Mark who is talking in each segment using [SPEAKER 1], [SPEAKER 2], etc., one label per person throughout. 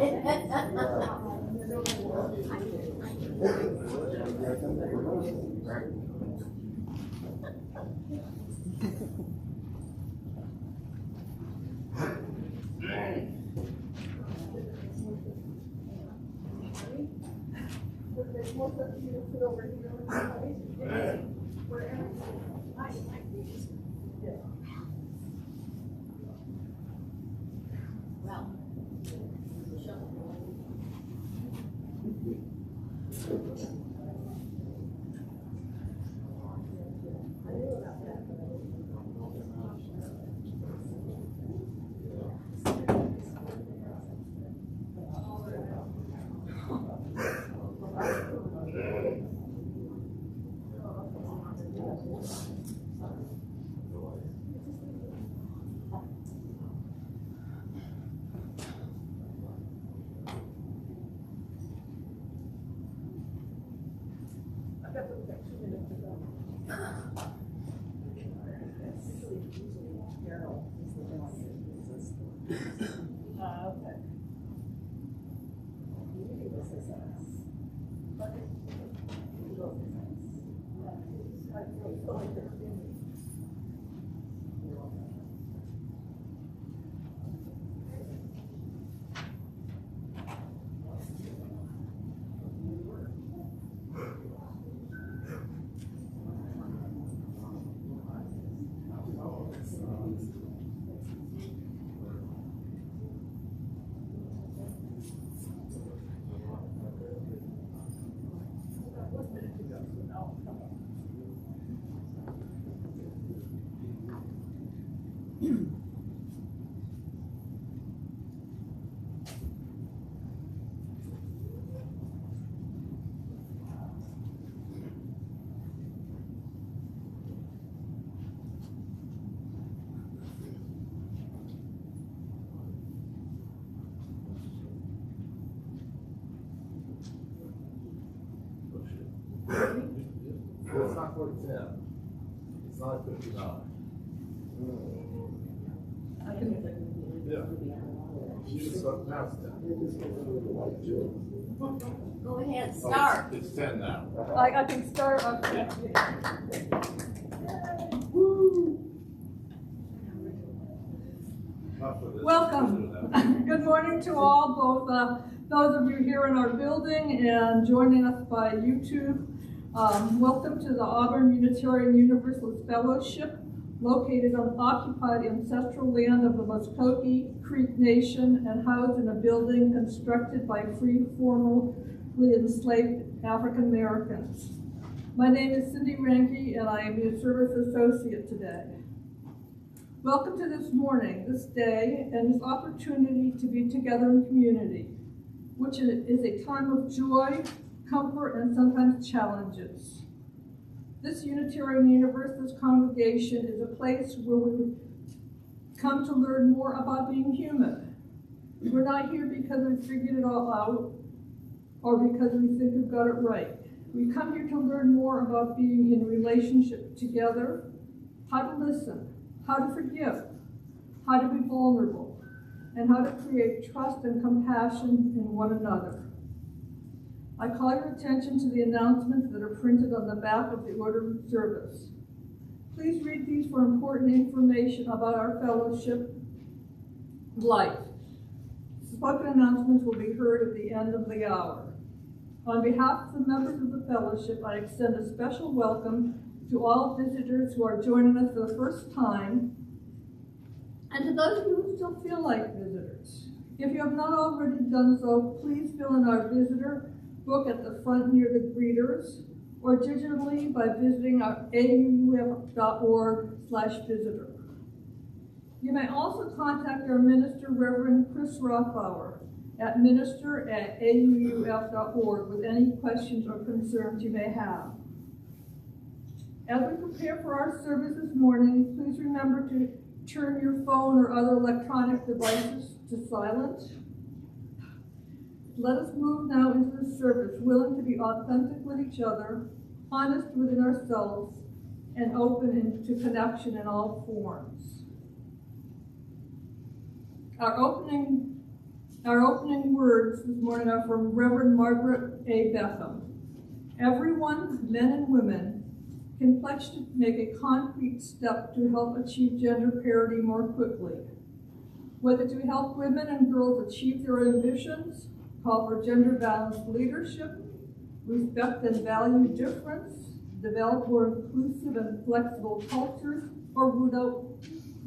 [SPEAKER 1] There's more stuff for you to sit over here. Wherever. Well.
[SPEAKER 2] It's not 4:10. It's not 59. Yeah. You just start past 10.
[SPEAKER 1] Go ahead, start.
[SPEAKER 2] Oh, it's 10 now.
[SPEAKER 3] I can start. Okay. Welcome. Good morning to all, both those of you here in our building and joining us by YouTube. Welcome to the Auburn Unitarian Universalist Fellowship, located on occupied ancestral land of the Muskogee Creek Nation and housed in a building constructed by free formerly enslaved African Americans. My name is Cindy Ranke and I am your service associate today. Welcome to this morning, this day, and this opportunity to be together in community, which is a time of joy, comfort, and sometimes challenges. This Unitarian Universalist congregation is a place where we come to learn more about being human. We're not here because we figured it all out or because we think we've got it right. We come here to learn more about being in relationship together, how to listen, how to forgive, how to be vulnerable, and how to create trust and compassion in one another. I call your attention to the announcements that are printed on the back of the order of service. Please read these for important information about our fellowship life. Spoken announcements will be heard at the end of the hour. On behalf of the members of the fellowship, I extend a special welcome to all visitors who are joining us for the first time, and to those of you who still feel like visitors. If you have not already done so, please fill in our visitor book at the front near the greeters, or digitally by visiting our auuf.org/visitor. You may also contact our minister, Reverend Chris Rothbauer, at minister@auuf.org with any questions or concerns you may have. As we prepare for our service this morning, please remember to turn your phone or other electronic devices to silent. Let us move now into the service, willing to be authentic with each other, honest within ourselves, and open to connection in all forms. Our opening Our opening words this morning are from Reverend Margaret A. Beckham. Everyone, men and women, can pledge to make a concrete step to help achieve gender parity more quickly. Whether to help women and girls achieve their ambitions, call for gender-balanced leadership, respect and value difference, develop more inclusive and flexible cultures, or root out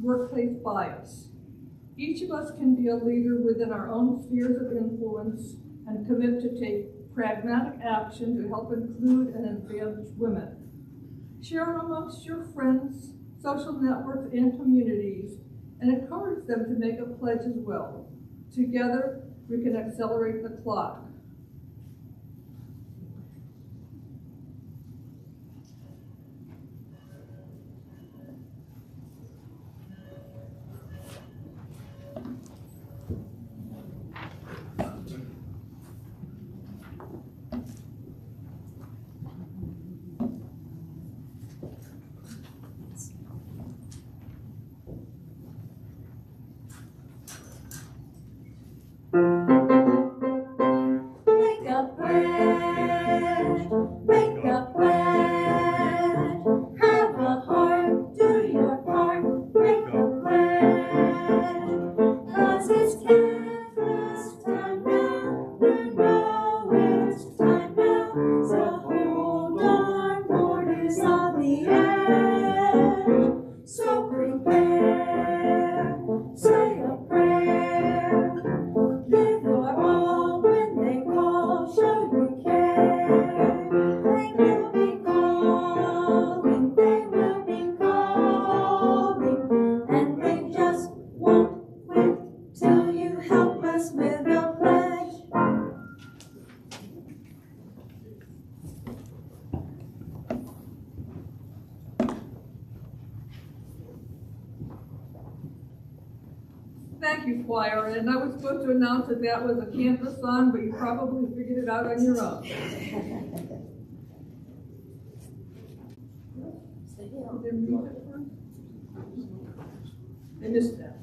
[SPEAKER 3] workplace bias. Each of us can be a leader within our own spheres of influence and commit to take pragmatic action to help include and advance women. Share amongst your friends, social networks, and communities, and encourage them to make a pledge as well. Together, we can accelerate the clock. Thank you, choir. And I was supposed to announce that that was a campus song, but you probably figured it out on your own. They missed that.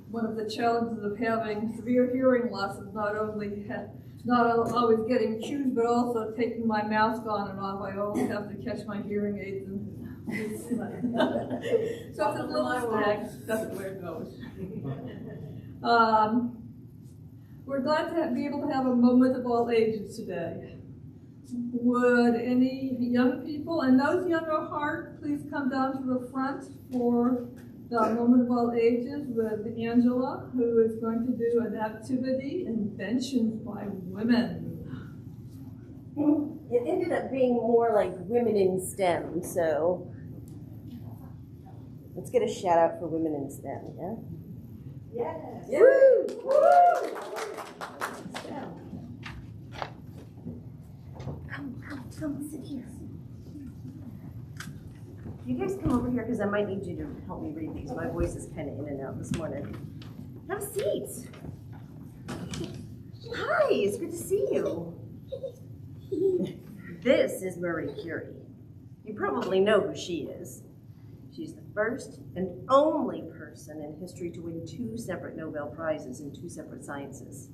[SPEAKER 3] One of the challenges of having severe hearing loss is not always getting cues, but also taking my mask on and off. I always have to catch my hearing aids and So it's a little snack, that's where it goes. We're glad to be able to have a moment of all ages today. Would any young people, and those young at heart, please come down to the front for the moment of all ages with Angela, who is going to do an activity, Inventions by Women.
[SPEAKER 4] It ended up being more like women in STEM, so let's get a shout out for women in STEM, yeah?
[SPEAKER 1] Yes.
[SPEAKER 4] Woo! Woo! Come sit here. You guys come over here because I might need you to help me read these. My voice is kind of in and out this morning. Have a seat. Hi, it's good to see you. This is Marie Curie. You probably know who she is. She's the first and only person in history to win 2 separate Nobel Prizes in 2 separate sciences.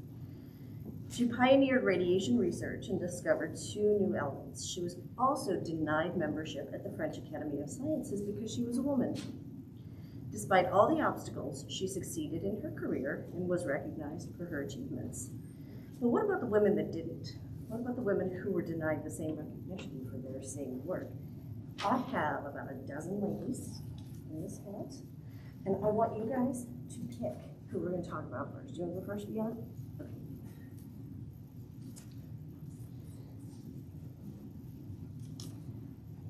[SPEAKER 4] She pioneered radiation research and discovered 2 new elements. She was also denied membership at the French Academy of Sciences because she was a woman. Despite all the obstacles, she succeeded in her career and was recognized for her achievements. But what about the women that didn't? What about the women who were denied the same recognition for their same work? I have about a dozen ladies in this hat, and I want you guys to pick who we're going to talk about first. Do you want to go first, Bianca? Okay.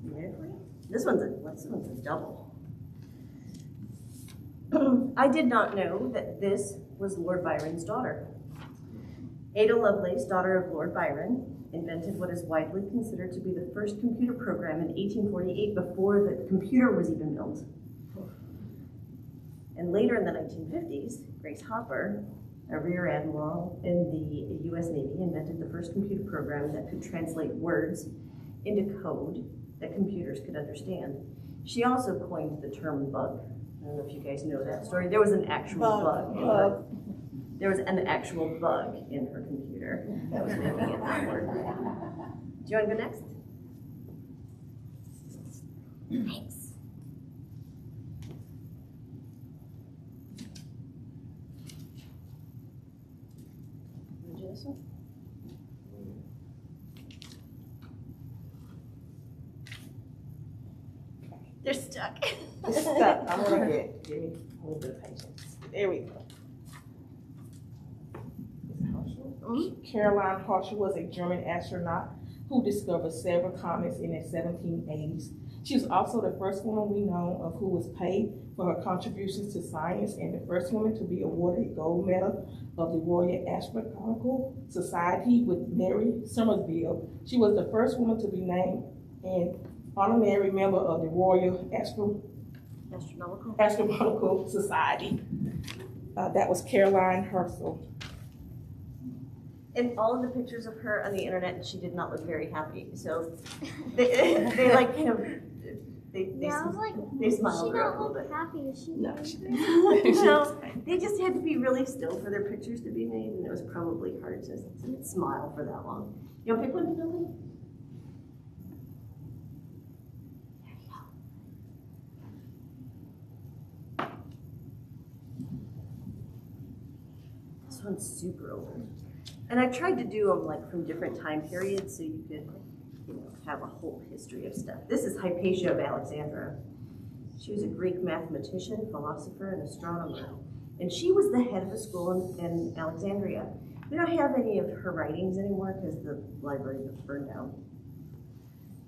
[SPEAKER 4] You ready for you? This one's a double. I did not know that this was Lord Byron's daughter. Ada Lovelace, daughter of Lord Byron, invented what is widely considered to be the first computer program in 1848 before the computer was even built. And later in the 1950s, Grace Hopper, a rear admiral in the US Navy, invented the first computer program that could translate words into code that computers could understand. She also coined the term bug. I don't know if you guys know that story. There was an actual bug. There was an actual bug in her computer that was making it not work. Do you want to go next? Thanks. Want to do this one? They're stuck.
[SPEAKER 5] It's stuck. I'm gonna give me a little bit of patience. There we go. Caroline Herschel was a German astronaut who discovered several comets in the 1780s. She was also the first woman we know of who was paid for her contributions to science and the first woman to be awarded a gold medal of the Royal Astronomical Society with Mary Somerville. She was the first woman to be named an honorary member of the Royal Astronomical Society. That was Caroline Herschel.
[SPEAKER 4] In all of the pictures of her on the internet, she did not look very happy. So they like kind of they smiled her up a little bit.
[SPEAKER 1] Happy, is she?
[SPEAKER 4] No, no, they just had to be really still for their pictures to be made, and it was probably hard to smile for that long. You want to pick one, Billy? This one's super old. And I tried to do them like from different time periods so you could, have a whole history of stuff. This is Hypatia of Alexandria. She was a Greek mathematician, philosopher, and astronomer. And she was the head of a school in Alexandria. We don't have any of her writings anymore because the library was burned down.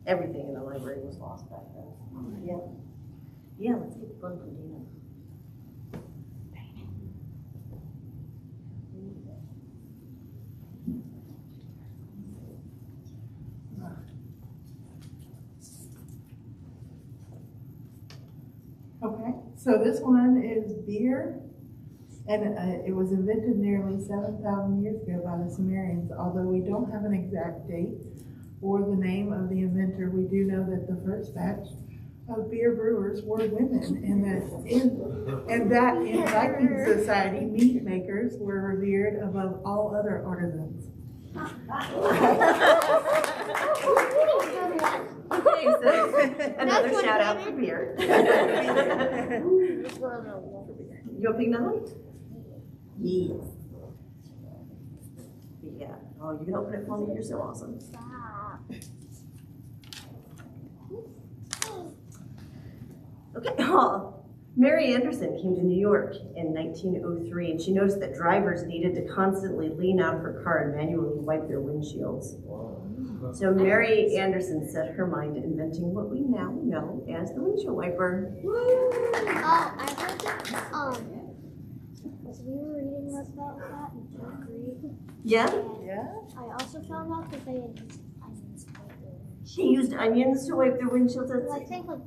[SPEAKER 4] Everything in the library was lost back then. Yeah. Yeah, let's get the fun from Dina.
[SPEAKER 6] Okay, so this one is beer, and it was invented nearly 7,000 years ago by the Sumerians. Although we don't have an exact date or the name of the inventor, we do know that the first batch of beer brewers were women, and that in Viking society, meat makers were revered above all other artisans.
[SPEAKER 4] Okay, so another shout out for beer. You want to pick another one? Yes. Yeah. Oh, you can open it for me? You're so awesome. Okay. Oh. Mary Anderson came to New York in 1903, and she noticed that drivers needed to constantly lean out of her car and manually wipe their windshields. So Mary Anderson set her mind to inventing what we now know as the windshield wiper.
[SPEAKER 7] I heard that, so we were reading about that in third grade.
[SPEAKER 4] Yeah?
[SPEAKER 6] Yeah?
[SPEAKER 7] I also found out that they had used onions to wipe their windshield.
[SPEAKER 4] She used onions to wipe their windshields.
[SPEAKER 7] Well, I think like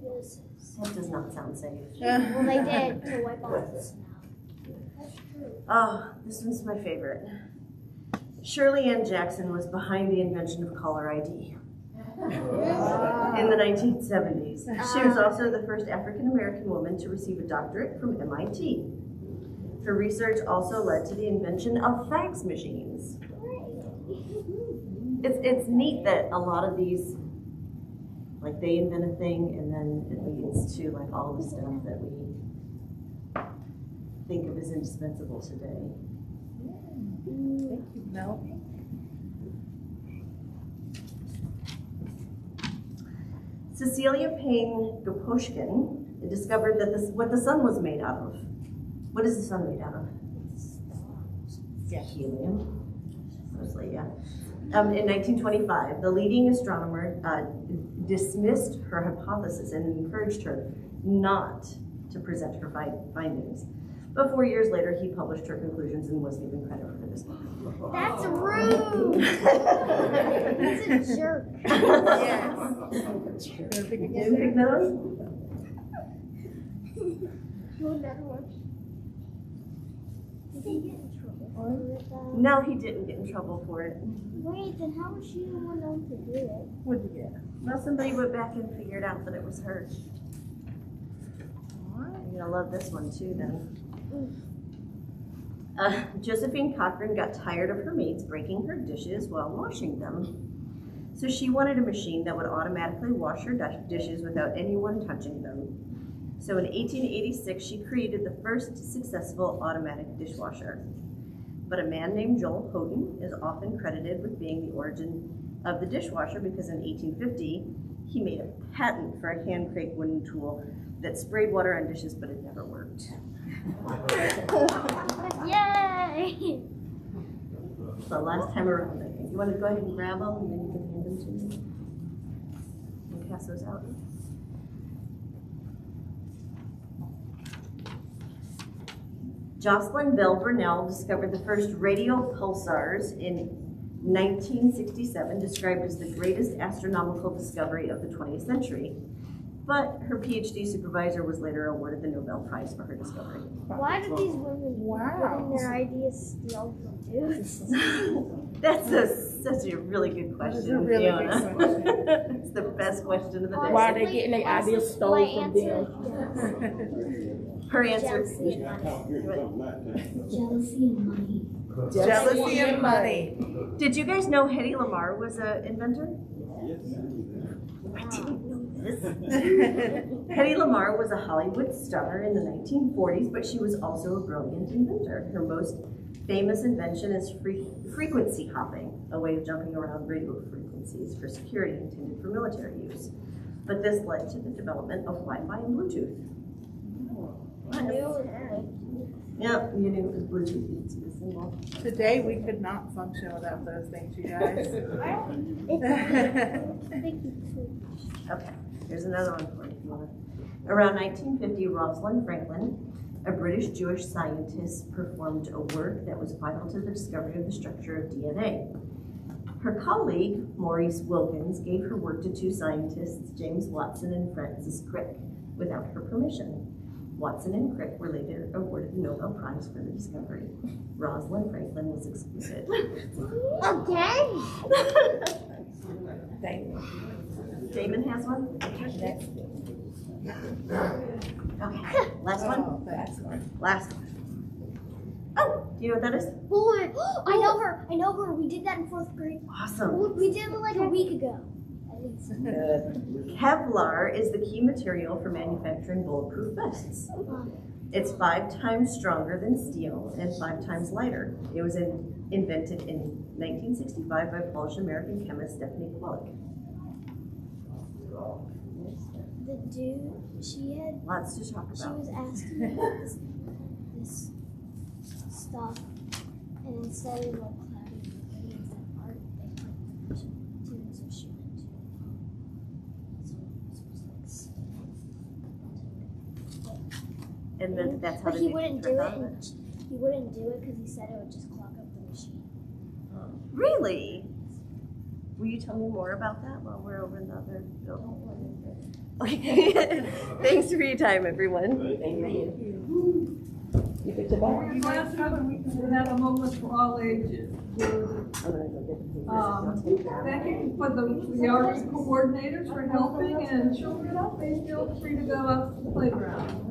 [SPEAKER 7] this.
[SPEAKER 4] That does not sound safe.
[SPEAKER 7] Well, they did to wipe off the smell.
[SPEAKER 4] Oh, this one's my favorite. Shirley Ann Jackson was behind the invention of caller ID in the 1970s. She was also the first African-American woman to receive a doctorate from MIT. Her research also led to the invention of fax machines. It's neat that a lot of these, like they invent a thing and then it leads to like all the stuff that we think of as indispensable today.
[SPEAKER 6] Thank you, Mel.
[SPEAKER 4] Cecilia Payne Gaposchkin discovered that what the sun was made out of. What is the sun made out of?
[SPEAKER 6] Yeah.
[SPEAKER 4] Helium. Mostly, yeah. In 1925, the leading astronomer dismissed her hypothesis and encouraged her not to present her findings. But 4 years later, he published her conclusions and was given credit for this.
[SPEAKER 7] That's rude. He's a jerk.
[SPEAKER 6] Yes.
[SPEAKER 4] Didn't pick those?
[SPEAKER 7] Another one. Did he get in trouble for that?
[SPEAKER 4] No, he didn't get in trouble for it.
[SPEAKER 7] Wait, then how was she the one known to do it?
[SPEAKER 6] What'd you get?
[SPEAKER 4] Well, somebody went back and figured out that it was her. You're gonna love this one too, then. Josephine Cochran got tired of her maids breaking her dishes while washing them. So she wanted a machine that would automatically wash her dishes without anyone touching them. So in 1886, she created the first successful automatic dishwasher. But a man named Joel Houghton is often credited with being the origin of the dishwasher because in 1850, he made a patent for a hand-cranked wooden tool that sprayed water on dishes, but it never worked.
[SPEAKER 7] Yay!
[SPEAKER 4] So last time around, I think. You want to go ahead and grab them and then you can hand them to me? And pass those out. Jocelyn Bell Burnell discovered the first radio pulsars in 1967, described as the greatest astronomical discovery of the 20th century. But her PhD supervisor was later awarded the Nobel Prize for her discovery.
[SPEAKER 7] Why did these women getting their ideas steal from dudes?
[SPEAKER 4] That's such a really good question,
[SPEAKER 6] That is a really good
[SPEAKER 4] Fiona.
[SPEAKER 6] question.
[SPEAKER 4] It's the best question of the day.
[SPEAKER 5] Why are they getting their ideas stolen from them?
[SPEAKER 4] Her answer.
[SPEAKER 7] Jealousy and money.
[SPEAKER 6] Jealousy and money.
[SPEAKER 4] Did you guys know Hedy Lamarr was an inventor? I didn't know this. Hedy Lamarr was a Hollywood star in the 1940s, but she was also a brilliant inventor. Her most famous invention is frequency hopping, a way of jumping around radio frequencies for security intended for military use. But this led to the development of Wi-Fi and Bluetooth. Yeah, you knew it was Bluetooth. You could see the symbol.
[SPEAKER 6] Today we could not function without those things, you guys.
[SPEAKER 4] Okay, here's another one for you if you want. Around 1950, Rosalind Franklin, a British Jewish scientist, performed a work that was vital to the discovery of the structure of DNA. Her colleague, Maurice Wilkins, gave her work to two scientists, James Watson and Francis Crick, without her permission. Watson and Crick were later awarded the Nobel Prize for the discovery. Rosalind Franklin was excluded.
[SPEAKER 7] Again?
[SPEAKER 4] Damon has one? Okay, last one? Last one. Oh, do you know what that is?
[SPEAKER 7] Boy, I know her. We did that in 4th grade.
[SPEAKER 4] Awesome.
[SPEAKER 7] We did it like a week ago.
[SPEAKER 4] Good. Kevlar is the key material for manufacturing bulletproof vests. It's 5 times stronger than steel and 5 times lighter. It was invented in 1965 by Polish American chemist Stephanie Kwolek.
[SPEAKER 7] The dude, she had,
[SPEAKER 4] Lots to talk
[SPEAKER 7] she
[SPEAKER 4] about.
[SPEAKER 7] was asking me about this stuff, and instead of like cloudy paintings and art, they put students of she went to. So it was like,
[SPEAKER 4] And then that's how
[SPEAKER 7] but
[SPEAKER 4] they
[SPEAKER 7] he
[SPEAKER 4] make
[SPEAKER 7] wouldn't
[SPEAKER 4] the
[SPEAKER 7] do it,
[SPEAKER 4] turn on.
[SPEAKER 7] and he wouldn't do it because he said it would just clog up the machine.
[SPEAKER 4] Really? Will you tell me more about that while we're over in the other building? Okay. Thanks for your time, everyone.
[SPEAKER 5] Thank you. You picked it
[SPEAKER 3] Our last time we had a moment for all ages. Thank you for the RE coordinators for helping, and children, please feel free to go out to the playground.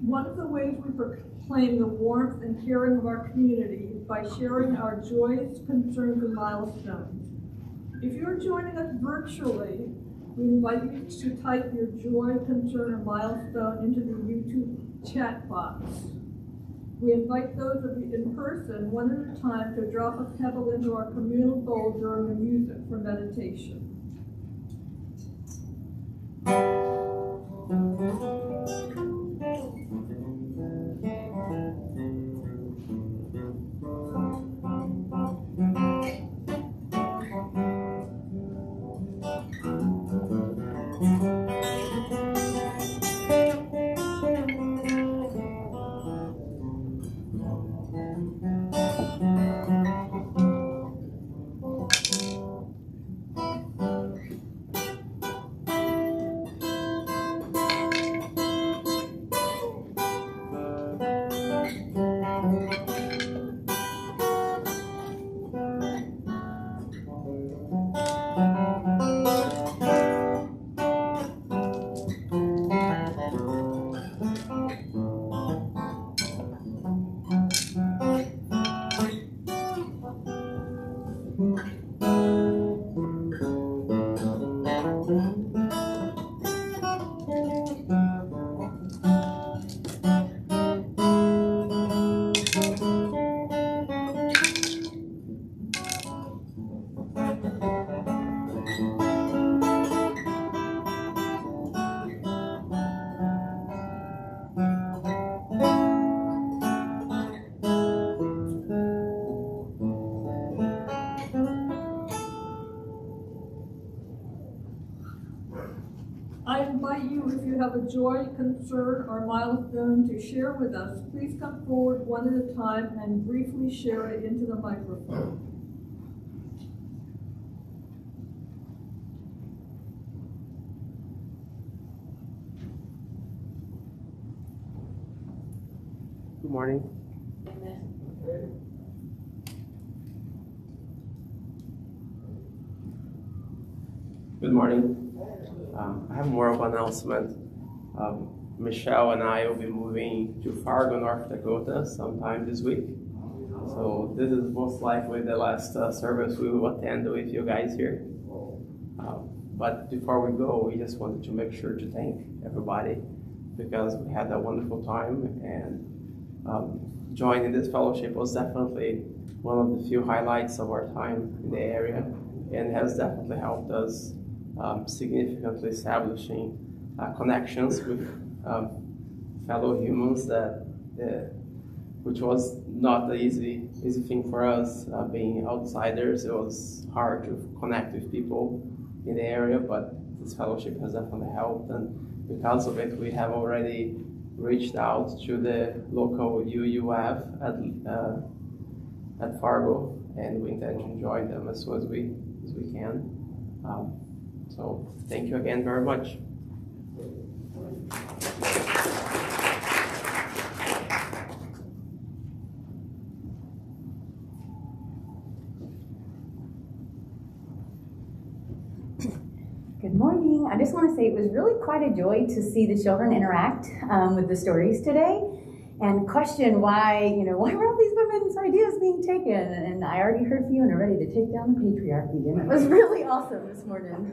[SPEAKER 3] One of the ways we proclaim the warmth and caring of our community is by sharing our joys, concerns, and milestones. If you're joining us virtually, we invite you to type your joy, concern, or milestone into the YouTube chat box. We invite those of you in person, one at a time, to drop a pebble into our communal bowl during the music for meditation. I invite you, if you have a joy, concern, or milestone to share with us, please come forward one at a time and briefly share it into the microphone.
[SPEAKER 8] Good morning. Good morning. I have more of an announcement. Michelle and I will be moving to Fargo, North Dakota sometime this week. So this is most likely the last service we will attend with you guys here. But before we go, we just wanted to make sure to thank everybody because we had a wonderful time, and joining this fellowship was definitely one of the few highlights of our time in the area, and has definitely helped us significantly establishing connections with fellow humans which was not the easy thing for us. Being outsiders, it was hard to connect with people in the area, but this fellowship has definitely helped, and because of it, we have already reached out to the local UUF at Fargo, and we intend to join them as soon as we can. So thank you again very much.
[SPEAKER 9] morning. I just want to say it was really quite a joy to see the children interact with the stories today and question why were all these women's ideas being taken? And I already heard Fiona ready to take down the patriarchy, and it was really awesome this morning.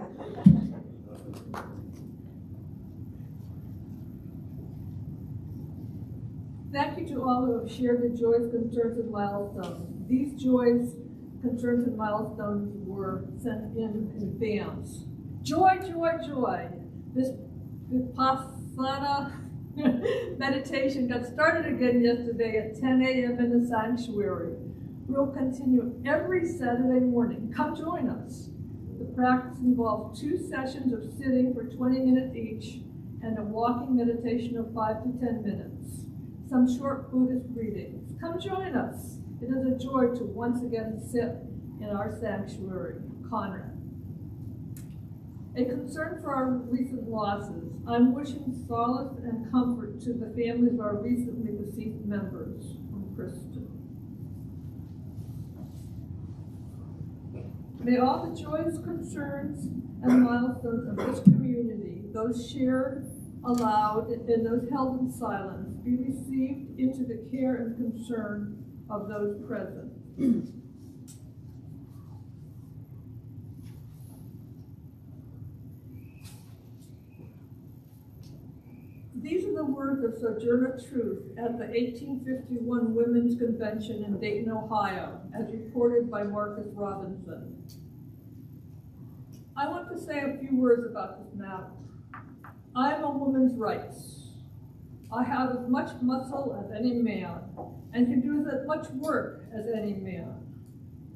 [SPEAKER 3] Thank you to all who have shared the joys, concerns, and milestones. These joys, concerns, and milestones were sent in advance. Joy, joy, joy. This Vipassana meditation got started again yesterday at 10 a.m. in the sanctuary. We'll continue every Saturday morning. Come join us. The practice involves 2 sessions of sitting for 20 minutes each and a walking meditation of 5 to 10 minutes. Some short Buddhist greetings. Come join us. It is a joy to once again sit in our sanctuary. Conrad. A concern for our recent losses. I'm wishing solace and comfort to the families of our recently deceased members. From Kristen. May all the joys, concerns, and milestones of this community, those shared aloud and those held in silence, be received into the care and concern of those present. These are the words of Sojourner Truth at the 1851 Women's Convention in Dayton, Ohio, as reported by Marcus Robinson. I want to say a few words about this matter. I am a woman's rights. I have as much muscle as any man and can do as much work as any man.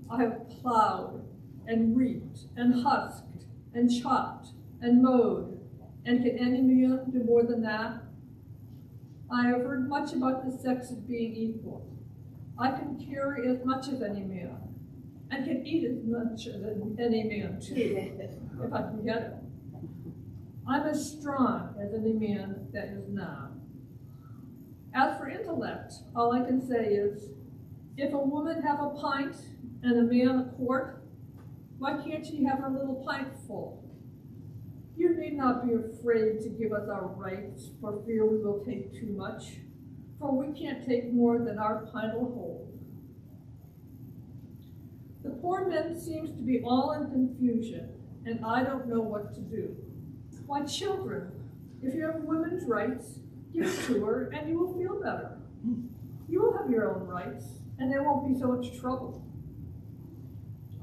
[SPEAKER 3] I have plowed and reaped and husked and chopped and mowed, and can any man do more than that? I have heard much about the sexes being equal. I can carry as much as any man and can eat as much as any man too, if I can get it. I'm as strong as any man that is now. As for intellect, all I can say is, if a woman have a pint and a man a quart, why can't she have a little pint full? You need not be afraid to give us our rights for fear we will take too much, for we can't take more than our pint will hold. The poor men seems to be all in confusion, and I don't know what to do. Why, children, if you have women's rights, give it to her and you will feel better. You will have your own rights and there won't be so much trouble.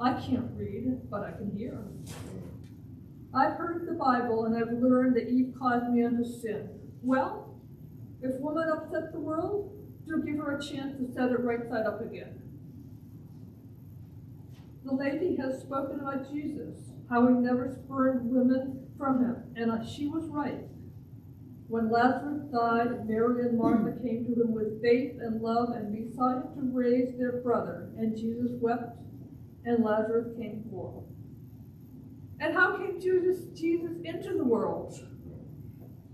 [SPEAKER 3] I can't read, but I can hear. I've heard the Bible and I've learned that Eve caused man to sin. Well, if woman upset the world, do give her a chance to set it right side up again. The lady has spoken about Jesus, how he never spurned women from him, and she was right. When Lazarus died, Mary and Martha came to him with faith and love and besought him to raise their brother, and Jesus wept, and Lazarus came forth. And how came Jesus into the world?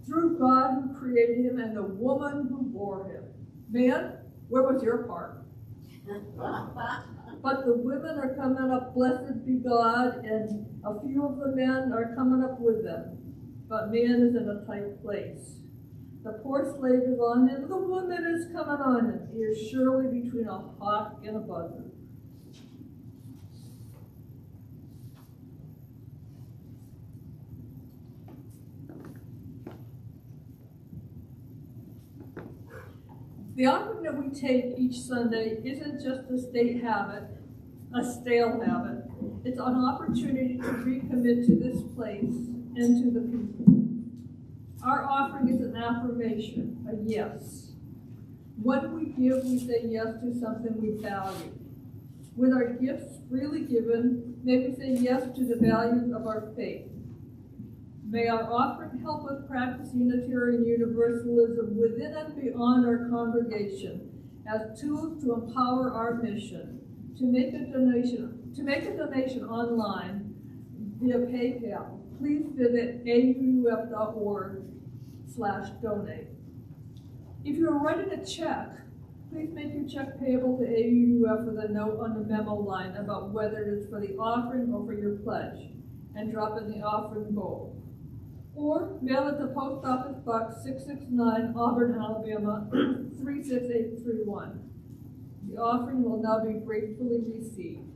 [SPEAKER 3] Through God who created him and the woman who bore him. Man, where was your part? But the women are coming up, blessed be God, and a few of the men are coming up with them. But man is in a tight place. The poor slave is on him, the woman is coming on him. He is surely between a hawk and a buzzard. The offering that we take each Sunday isn't just a stale habit. It's an opportunity to recommit to this place and to the people. Our offering is an affirmation, a yes. When we give, we say yes to something we value. With our gifts freely given, may we say yes to the values of our faith. May our offering help us practice Unitarian Universalism within and beyond our congregation as tools to empower our mission. To make a donation online via PayPal, please visit auuf.org/donate. If you are writing a check, please make your check payable to AUUF with a note on the memo line about whether it is for the offering or for your pledge, and drop in the offering bowl. or mail it to Post Office Box 669, Auburn, Alabama 36831. The offering will now be gratefully received.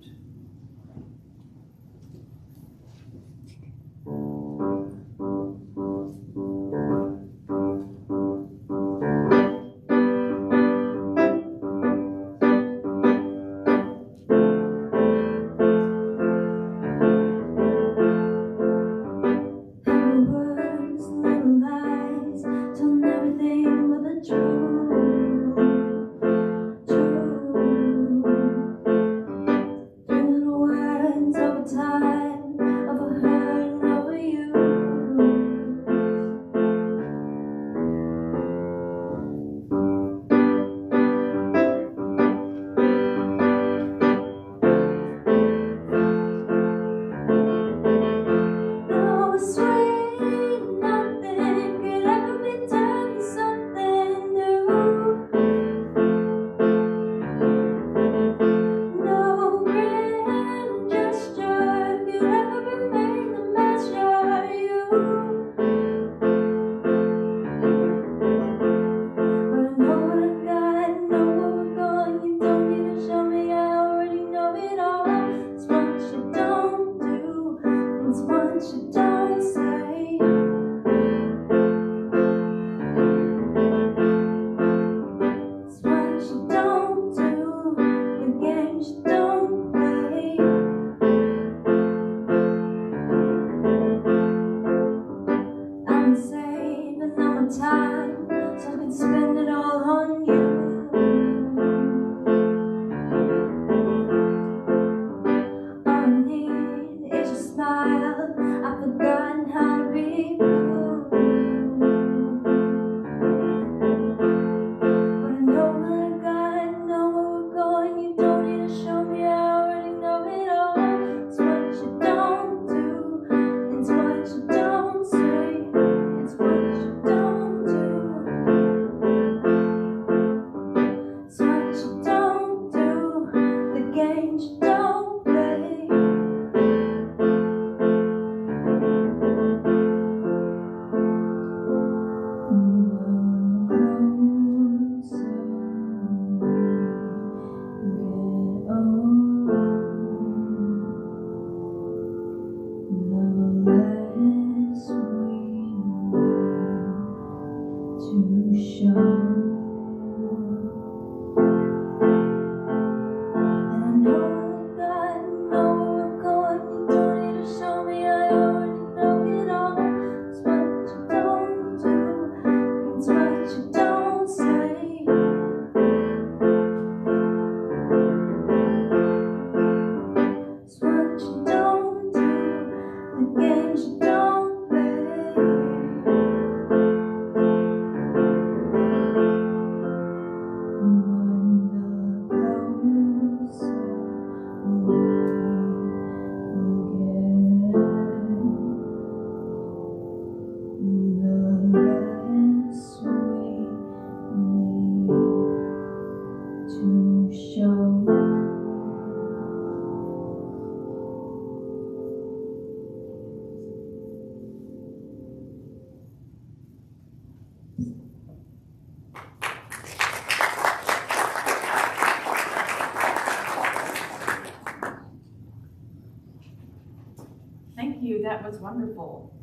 [SPEAKER 10] Thank you, that was wonderful.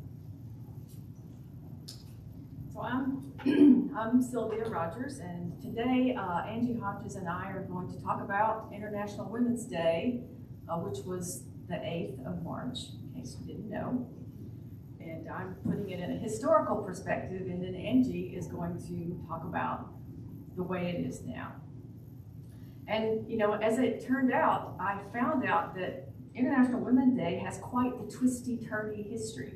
[SPEAKER 10] So I'm Sylvia Rogers, and today Angie Hodges and I are going to talk about International Women's Day, which was the 8th of March, in case you didn't know. And I'm putting it in a historical perspective, and then Angie is going to talk about the way it is now. And you know, as it turned out, I found out that International Women's Day has quite the twisty-turny history.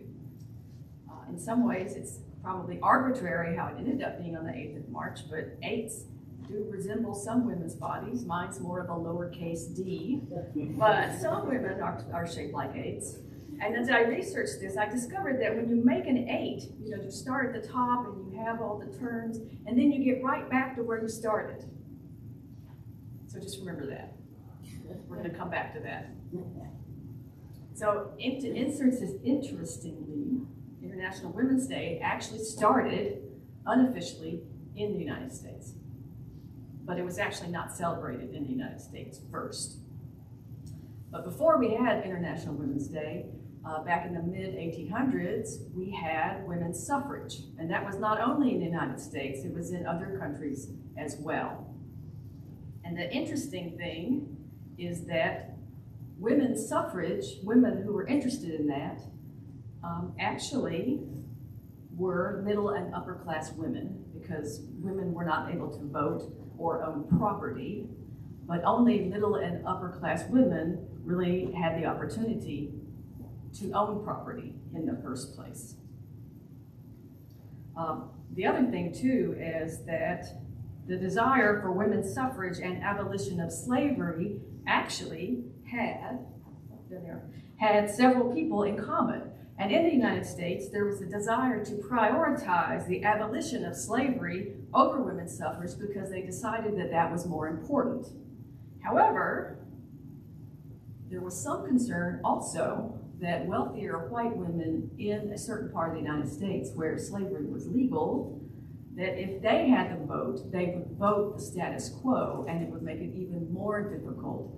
[SPEAKER 10] In some ways, it's probably arbitrary how it ended up being on the 8th of March, but 8s do resemble some women's bodies. Mine's more of a lowercase d, but some women are shaped like 8s. And as I researched this, I discovered that when you make an 8, you know, you start at the top and you have all the turns, and then you get right back to where you started. So just remember that. We're going to come back to that. So interestingly, International Women's Day actually started unofficially in the United States. But it was actually not celebrated in the United States first. But before we had International Women's Day, back in the mid-1800s, we had women's suffrage. And that was not only in the United States, it was in other countries as well. And the interesting thing is that women's suffrage, women who were interested in that, actually were middle and upper class women, because women were not able to vote or own property, but only middle and upper class women really had the opportunity to own property in the first place. The other thing too is that the desire for women's suffrage and abolition of slavery actually had several people in common. And in the United States, there was a desire to prioritize the abolition of slavery over women's suffrage because they decided that that was more important. However, there was some concern also that wealthier white women in a certain part of the United States where slavery was legal, that if they had the vote, they would vote the status quo, and it would make it even more difficult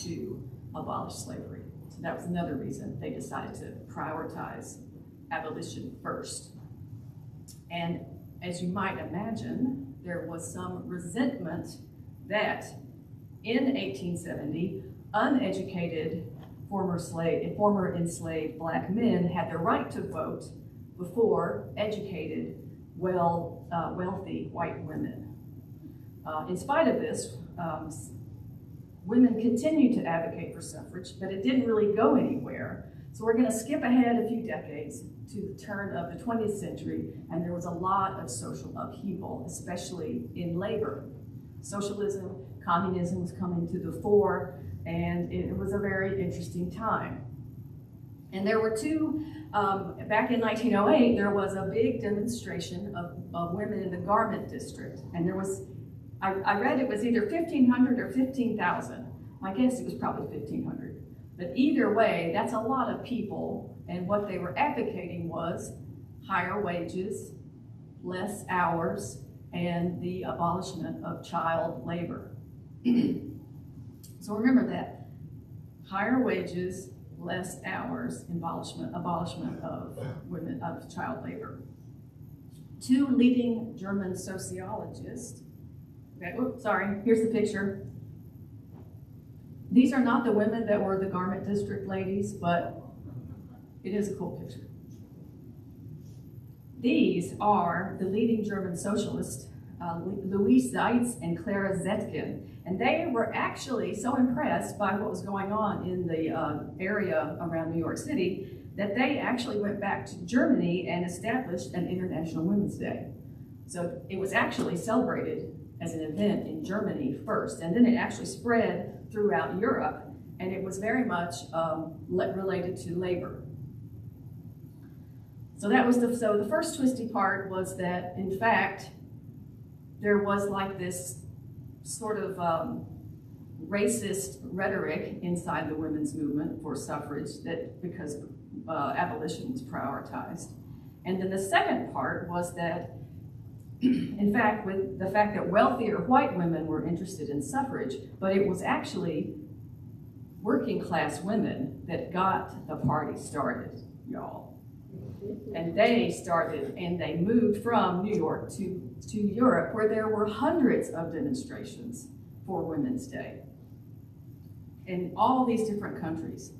[SPEAKER 10] to abolish slavery. So that was another reason they decided to prioritize abolition first. And as you might imagine, there was some resentment that in 1870, uneducated former enslaved black men had the right to vote before educated, wealthy white women. In spite of this, women continued to advocate for suffrage, but it didn't really go anywhere. So we're going to skip ahead a few decades to the turn of the 20th century, and there was a lot of social upheaval, especially in labor. Socialism, communism was coming to the fore, and it was a very interesting time. And there were two, back in 1908, there was a big demonstration of women in the garment district. And there was, I read it was either 1,500 or 15,000. My guess it was probably 1,500. But either way, that's a lot of people. And what they were advocating was higher wages, less hours, and the abolishment of child labor. So remember that. Higher wages, less hours, abolishment of child labor. Two leading German sociologists, here's the picture. These are not the women that were the garment district ladies, but it is a cool picture. These are the leading German socialists, Louise Seitz and Clara Zetkin. And they were actually so impressed by what was going on in the area around New York City that they actually went back to Germany and established an International Women's Day. So it was actually celebrated as an event in Germany first, and then it actually spread throughout Europe, and it was very much related to labor. So that was the first twisty part was that, in fact, there was like this sort of racist rhetoric inside the women's movement for suffrage that because abolition was prioritized. And then the second part was that, in fact, with the fact that wealthier white women were interested in suffrage, but it was actually working class women that got the party started, y'all. And they moved from New York to Europe, where there were hundreds of demonstrations for Women's Day in all these different countries.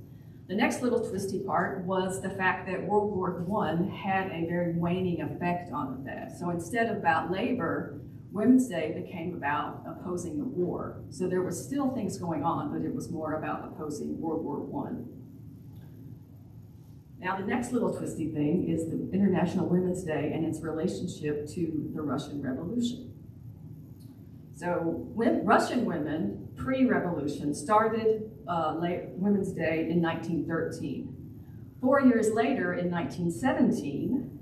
[SPEAKER 10] The next little twisty part was the fact that World War I had a very waning effect on that. So instead of about labor, Women's Day became about opposing the war. So there was still things going on, but it was more about opposing World War I. Now, the next little twisty thing is the International Women's Day and its relationship to the Russian Revolution. So Russian women, pre-revolution, started Women's Day in 1913. 4 years later, in 1917,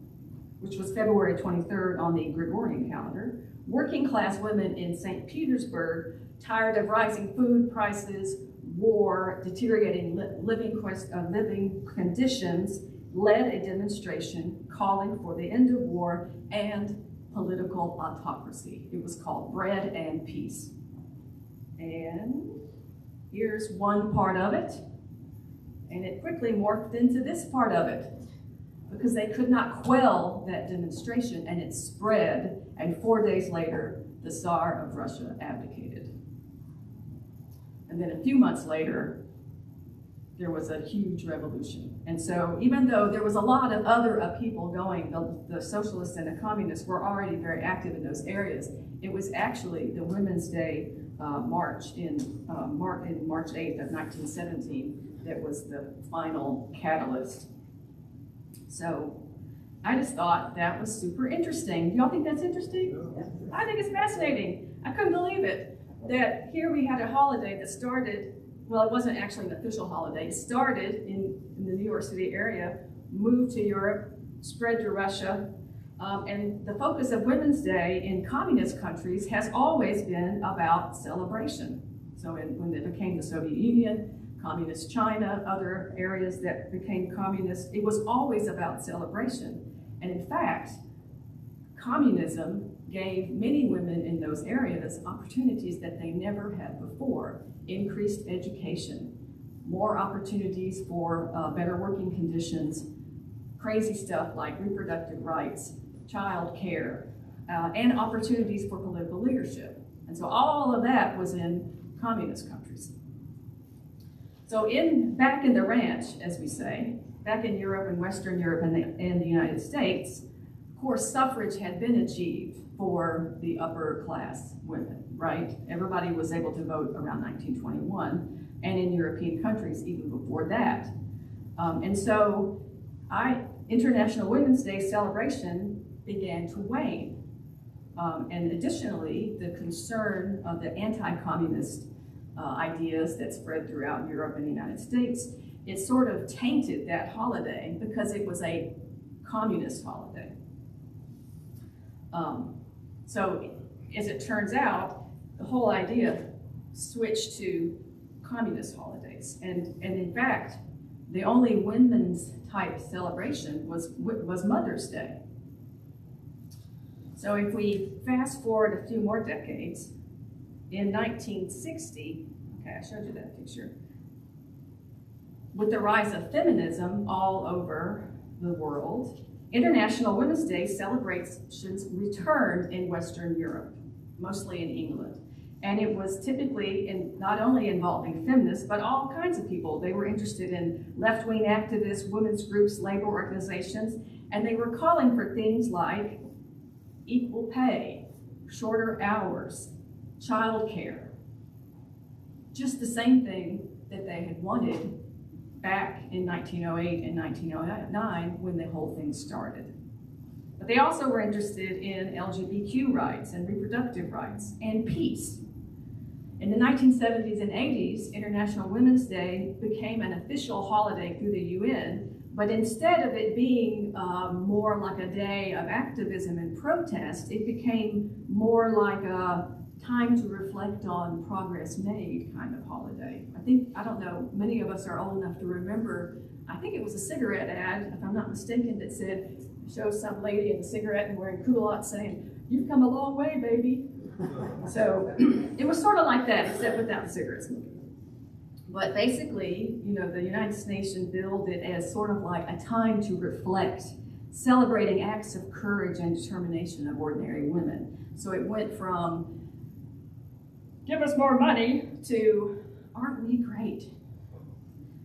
[SPEAKER 10] which was February 23rd on the Gregorian calendar, working class women in St. Petersburg, tired of rising food prices, war, deteriorating living conditions, led a demonstration calling for the end of war and political autocracy. It was called Bread and Peace. And here's one part of it, and it quickly morphed into this part of it because they could not quell that demonstration, and it spread, and 4 days later, the Tsar of Russia abdicated. And then a few months later, there was a huge revolution. And so even though there was a lot of other people going, the socialists and the communists were already very active in those areas, it was actually the Women's Day march in March 8th of 1917 that was the final catalyst. So I just thought that was super interesting. Do y'all think that's interesting? Yeah. I think it's fascinating. I couldn't believe it, that here we had a holiday that started, well, it wasn't actually an official holiday. It started in the New York City area, moved to Europe, spread to Russia, and the focus of Women's Day in communist countries has always been about celebration. So when it became the Soviet Union, Communist China, other areas that became communist, it was always about celebration. And in fact, communism gave many women in those areas opportunities that they never had before. Increased education, more opportunities for better working conditions, crazy stuff like reproductive rights, child care, and opportunities for political leadership. And so all of that was in communist countries. So back in the ranch, as we say, back in Europe and Western Europe and the United States, of course, suffrage had been achieved for the upper class women, right? Everybody was able to vote around 1921, and in European countries even before that. And so International Women's Day celebration began to wane. And additionally, the concern of the anti-communist ideas that spread throughout Europe and the United States, it sort of tainted that holiday because it was a communist holiday. So as it turns out, the whole idea switched to communist holidays. And in fact, the only women's type celebration was Mother's Day. So if we fast forward a few more decades, in 1960, okay, I showed you that picture, with the rise of feminism all over the world, International Women's Day celebrations returned in Western Europe, mostly in England. And it was typically not only involving feminists, but all kinds of people. They were interested in left-wing activists, women's groups, labor organizations, and they were calling for things like equal pay, shorter hours, childcare, just the same thing that they had wanted back in 1908 and 1909 when the whole thing started. But they also were interested in LGBTQ rights and reproductive rights and peace. In the 1970s and 80s, International Women's Day became an official holiday through the UN, but instead of it being more like a day of activism and protest, it became more like a time to reflect on progress made kind of holiday. I don't know, many of us are old enough to remember, I think it was a cigarette ad, if I'm not mistaken, that said, shows some lady in a cigarette and wearing culottes saying, "You've come a long way, baby." So it was sort of like that, except without the cigarette smoking. But basically, the United Nations billed it as sort of like a time to reflect, celebrating acts of courage and determination of ordinary women. So it went from give us more money to aren't we great?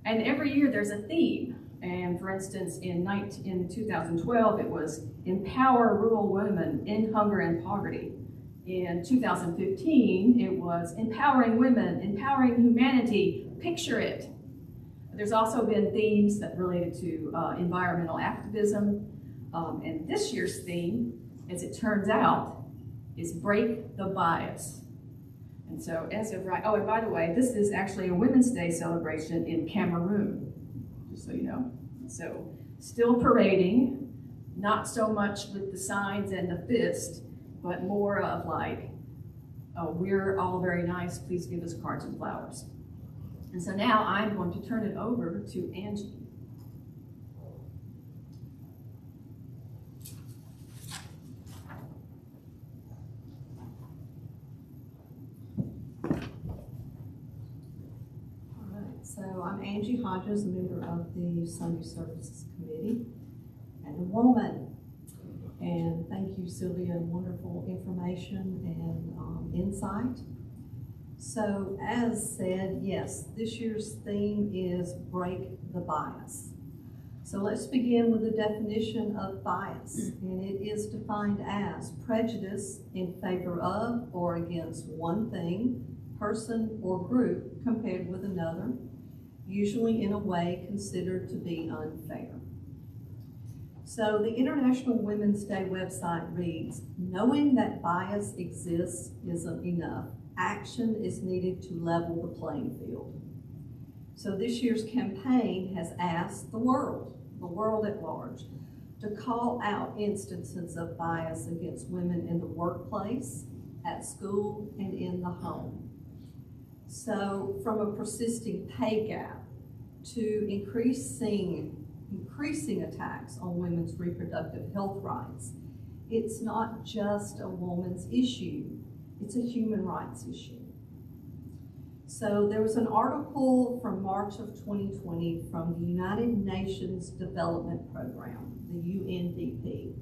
[SPEAKER 10] And every year there's a theme. And for instance, in 2012, it was empower rural women in hunger and poverty. In 2015, it was empowering women, empowering humanity, picture it. There's also been themes that related to environmental activism. And this year's theme, as it turns out, is break the bias. And so as of right, oh, and by the way, this is actually a Women's Day celebration in Cameroon, just so you know. So still parading, not so much with the signs and the fist, but more of like, oh, we're all very nice, please give us cards and flowers. And so now I'm going to turn it over to Angie.
[SPEAKER 11] I'm Angie Hodges, a member of the Sunday Services Committee, and a woman. And thank you, Sylvia, wonderful information and insight. So as said, yes, this year's theme is break the bias. So let's begin with the definition of bias, and it is defined as prejudice in favor of or against one thing, person, or group compared with another, usually in a way considered to be unfair. So the International Women's Day website reads, knowing that bias exists isn't enough. Action is needed to level the playing field. So this year's campaign has asked the world at large, to call out instances of bias against women in the workplace, at school, and in the home. So from a persisting pay gap to increasing attacks on women's reproductive health rights, it's not just a woman's issue, it's a human rights issue. So there was an article from March of 2020 from the United Nations Development Program, the UNDP.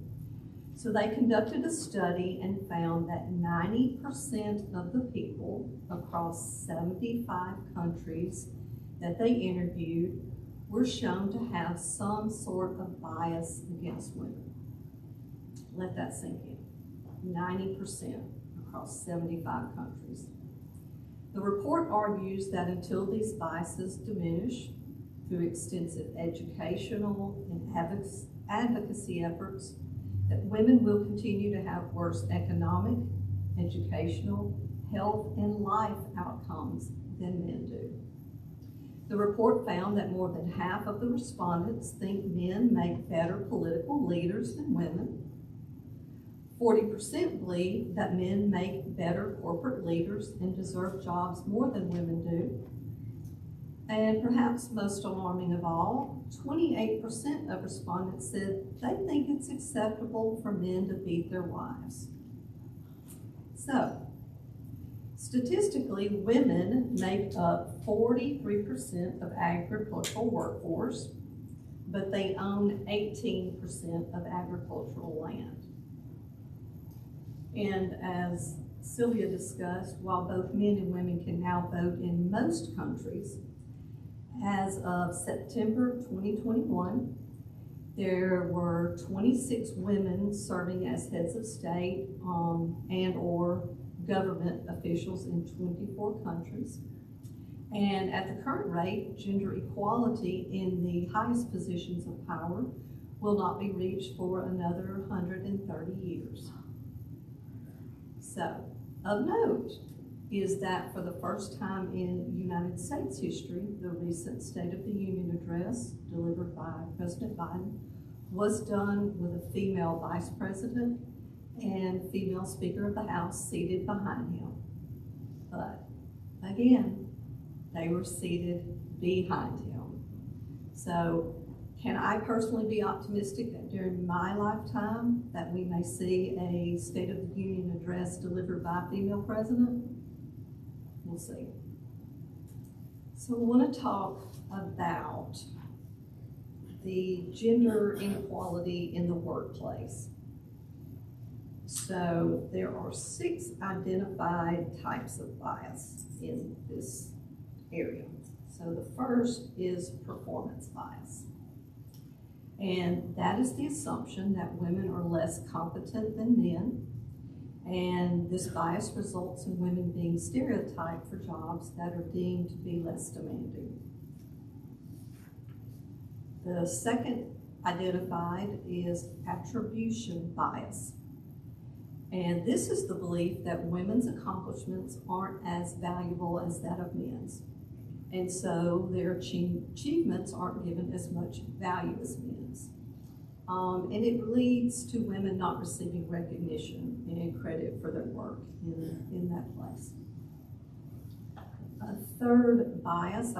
[SPEAKER 11] So they conducted a study and found that 90% of the people across 75 countries that they interviewed were shown to have some sort of bias against women. Let that sink in. 90% across 75 countries. The report argues that until these biases diminish through extensive educational and advocacy efforts, that women will continue to have worse economic, educational, health, and life outcomes than men do. The report found that more than half of the respondents think men make better political leaders than women. 40% believe that men make better corporate leaders and deserve jobs more than women do. And perhaps most alarming of all, 28% of respondents said they think it's acceptable for men to beat their wives. So, statistically, women make up 43% of agricultural workforce, but they own 18% of agricultural land. And as Sylvia discussed, while both men and women can now vote in most countries, as of September 2021, there were 26 women serving as heads of state and or government officials in 24 countries. And at the current rate, gender equality in the highest positions of power will not be reached for another 130 years. So, of note is that for the first time in United States history, the recent State of the Union address delivered by President Biden was done with a female vice president and female Speaker of the House seated behind him. But again, they were seated behind him. So can I personally be optimistic that during my lifetime that we may see a State of the Union address delivered by a female president? We'll see. So we want to talk about the gender inequality in the workplace. So there are 6 identified types of bias in this area. So the first is performance bias. And that is the assumption that women are less competent than men. And this bias results in women being stereotyped for jobs that are deemed to be less demanding. The second identified is attribution bias. And this is the belief that women's accomplishments aren't as valuable as that of men's. And so their achievements aren't given as much value as men's. And it leads to women not receiving recognition and credit for their work in that place. A third bias